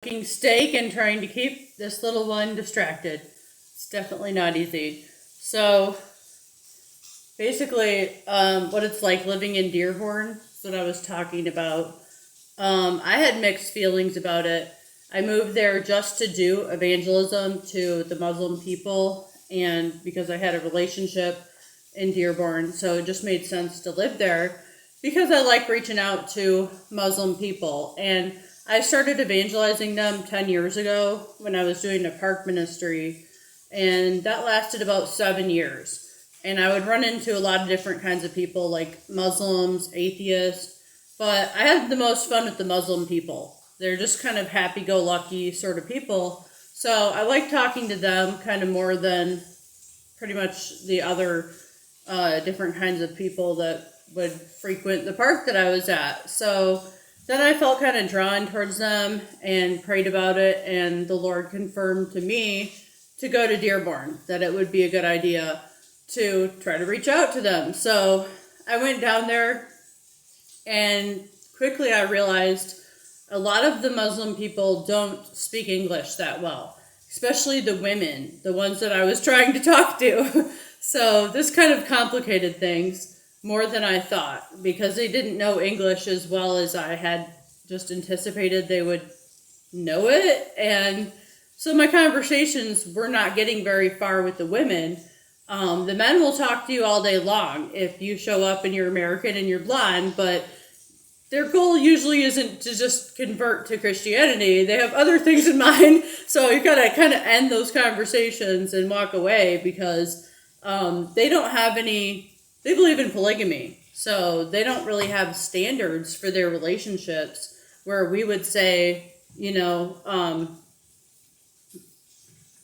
cooking steak and trying to keep this little one distracted. It's definitely not easy. So basically, what it's like living in Dearborn is what I was talking about. I had mixed feelings about it. I moved there just to do evangelism to the Muslim people, and because I had a relationship in Dearborn, so it just made sense to live there because I like reaching out to Muslim people. And I started evangelizing them 10 years ago when I was doing a park ministry, and that lasted about 7 years. And I would run into a lot of different kinds of people, like Muslims, atheists, but I had the most fun with the Muslim people. They're just kind of happy-go-lucky sort of people. So I like talking to them kind of more than pretty much the other different kinds of people that would frequent the park that I was at. So then I felt kind of drawn towards them and prayed about it, and the Lord confirmed to me to go to Dearborn, that it would be a good idea to try to reach out to them. So I went down there, and quickly I realized a lot of the Muslim people don't speak English that well, especially the women, the ones that I was trying to talk to. So this kind of complicated things more than I thought, because they didn't know English as well as I had just anticipated they would know it. And so my conversations were not getting very far with the women. The men will talk to you all day long if you show up and you're American and you're blonde, but their goal usually isn't to just convert to Christianity. They have other things in mind. So you gotta kind of end those conversations and walk away, because they don't have any, they believe in polygamy. So they don't really have standards for their relationships, where we would say,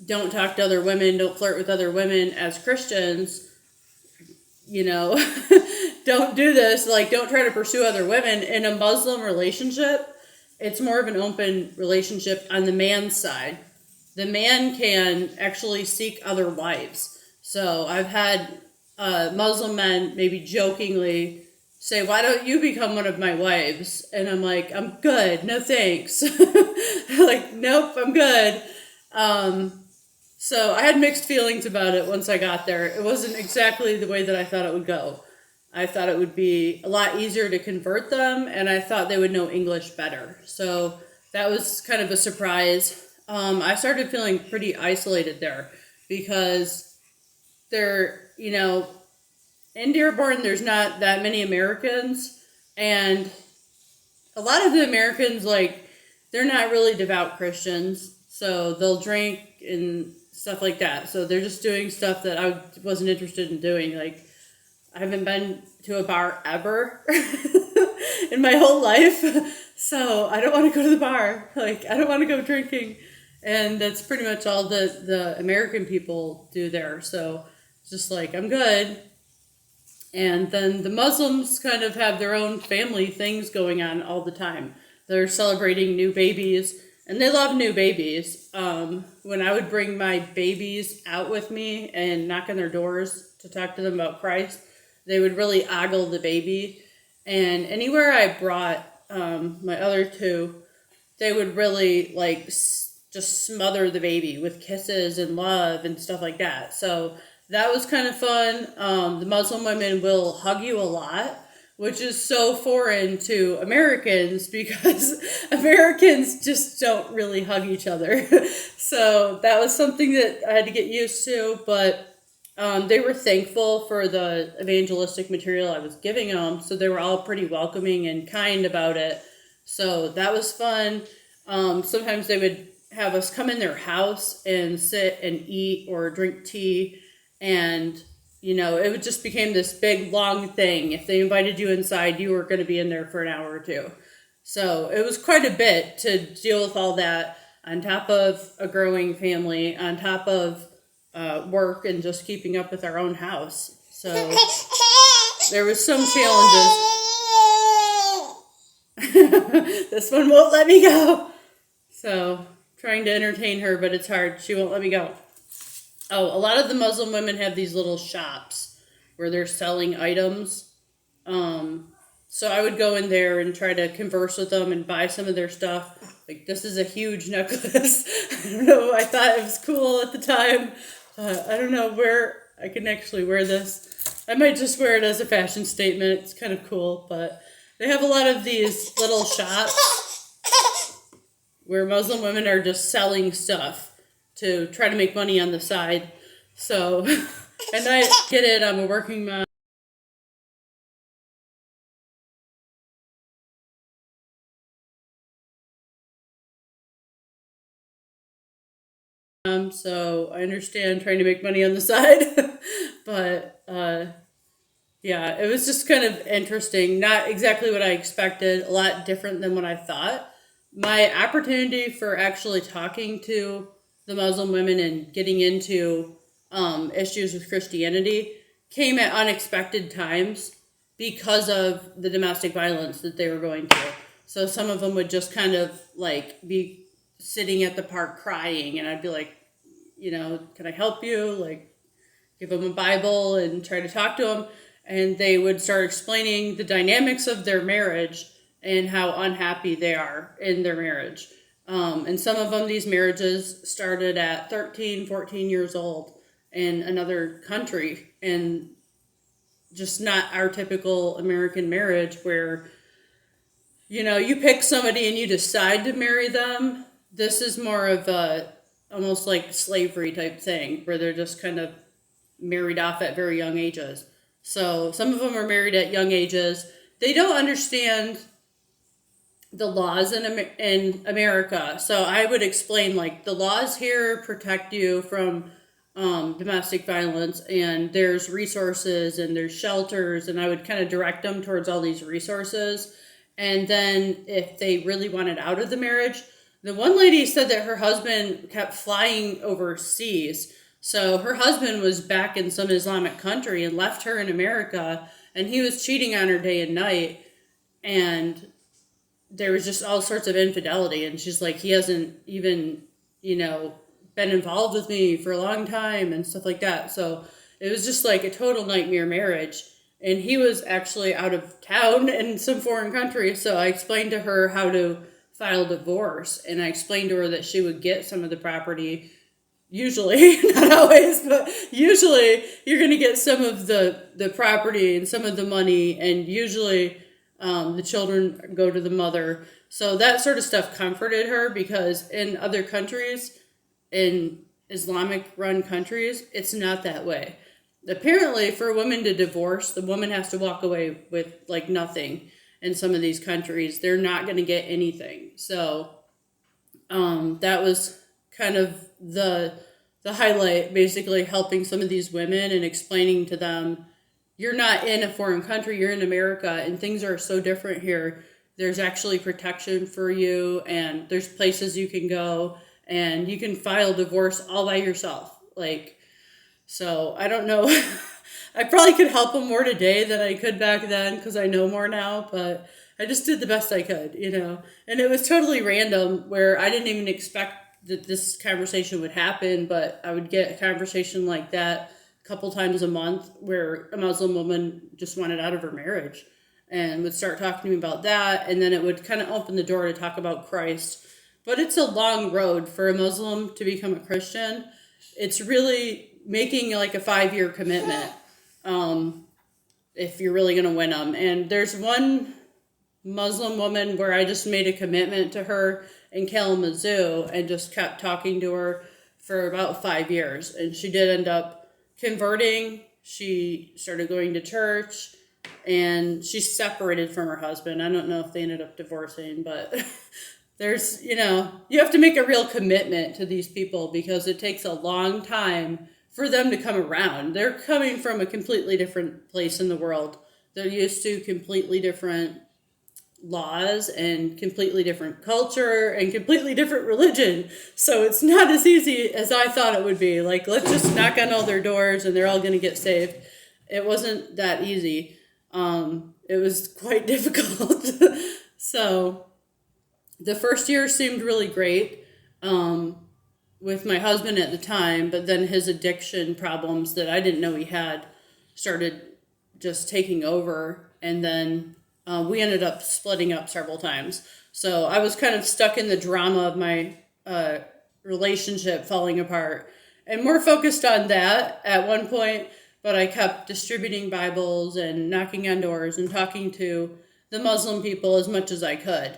don't talk to other women, don't flirt with other women. As Christians, don't do this, like don't try to pursue other women. In a Muslim relationship, it's more of an open relationship on the man's side. The man can actually seek other wives. So I've had Muslim men maybe jokingly say, "Why don't you become one of my wives?" And I'm like, "I'm good, no thanks." Like, nope, I'm good. So I had mixed feelings about it once I got there. It wasn't exactly the way that I thought it would go. I thought it would be a lot easier to convert them, and I thought they would know English better. So that was kind of a surprise. I started feeling pretty isolated there, because in Dearborn, there's not that many Americans, and a lot of the Americans, they're not really devout Christians, so they'll drink and stuff like that. So they're just doing stuff that I wasn't interested in doing. I haven't been to a bar ever in my whole life, so I don't want to go to the bar. I don't want to go drinking, and that's pretty much all the American people do there. So it's just I'm good. And then the Muslims kind of have their own family things going on all the time. They're celebrating new babies, and they love new babies. When I would bring my babies out with me and knock on their doors to talk to them about Christ, they would really ogle the baby. And anywhere I brought my other two, they would really just smother the baby with kisses and love and stuff like that. So that was kind of fun. The Muslim women will hug you a lot, which is so foreign to Americans, because Americans just don't really hug each other. So that was something that I had to get used to, but they were thankful for the evangelistic material I was giving them, so they were all pretty welcoming and kind about it. So that was fun. Sometimes they would have us come in their house and sit and eat or drink tea, and it would just became this big long thing. If they invited you inside, you were going to be in there for an hour or two. So it was quite a bit to deal with all that, on top of a growing family, on top of work, and just keeping up with our own house. So there was some challenges. This one won't let me go. So trying to entertain her, but it's hard. She won't let me go. Oh, a lot of the Muslim women have these little shops where they're selling items. So I would go in there and try to converse with them and buy some of their stuff. Like, this is a huge necklace. I don't know. I thought it was cool at the time. I don't know where I can actually wear this. I might just wear it as a fashion statement. It's kind of cool, but they have a lot of these little shops where Muslim women are just selling stuff to try to make money on the side. So, and I get it. I'm a working mom, so I understand trying to make money on the side. But yeah, it was just kind of interesting. Not exactly what I expected, a lot different than what I thought. My opportunity for actually talking to the Muslim women and getting into issues with Christianity came at unexpected times because of the domestic violence that they were going through. So some of them would just kind of like be sitting at the park crying, and I'd be like, can I help you? Like, give them a Bible and try to talk to them. And they would start explaining the dynamics of their marriage and how unhappy they are in their marriage. And some of them, these marriages started at 13, 14 years old in another country, and just not our typical American marriage where, you pick somebody and you decide to marry them. This is more of a almost like slavery type thing where they're just kind of married off at very young ages. So some of them are married at young ages. They don't understand the laws in America. So I would explain, like, the laws here protect you from domestic violence, and there's resources and there's shelters, and I would kind of direct them towards all these resources. And then if they really wanted out of the marriage, the one lady said that her husband kept flying overseas. So her husband was back in some Islamic country and left her in America, and he was cheating on her day and night, and there was just all sorts of infidelity. And she's like, he hasn't even, been involved with me for a long time and stuff like that. So it was just like a total nightmare marriage. And he was actually out of town in some foreign country. So I explained to her how to file divorce, and I explained to her that she would get some of the property. Usually, not always, but usually you're going to get some of the property and some of the money, and usually the children go to the mother. So that sort of stuff comforted her, because in other countries, in Islamic run countries, it's not that way. Apparently, for a woman to divorce, the woman has to walk away with like nothing. In some of these countries, they're not going to get anything. So that was kind of the highlight, basically helping some of these women and explaining to them, you're not in a foreign country, you're in America, and things are so different here. There's actually protection for you, and there's places you can go, and you can file divorce all by yourself. Like, so I don't know. I probably could help them more today than I could back then, because I know more now, but I just did the best I could, And it was totally random, where I didn't even expect that this conversation would happen, but I would get a conversation like that a couple times a month, where a Muslim woman just wanted out of her marriage and would start talking to me about that, and then it would kind of open the door to talk about Christ. But it's a long road for a Muslim to become a Christian. It's really making like a 5-year commitment if you're really going to win them. And there's one Muslim woman where I just made a commitment to her in Kalamazoo and just kept talking to her for about 5 years. And she did end up converting. She started going to church, and she's separated from her husband. I don't know if they ended up divorcing, but there's, you have to make a real commitment to these people, because it takes a long time for them to come around. They're coming from a completely different place in the world. They're used to completely different laws and completely different culture and completely different religion. So it's not as easy as I thought it would be. Like, let's just knock on all their doors and they're all going to get saved. It wasn't that easy. It was quite difficult. So the first year seemed really great with my husband at the time, but then his addiction problems that I didn't know he had started just taking over, and then we ended up splitting up several times. So I was kind of stuck in the drama of my relationship falling apart and more focused on that at one point. But I kept distributing Bibles and knocking on doors and talking to the Muslim people as much as I could.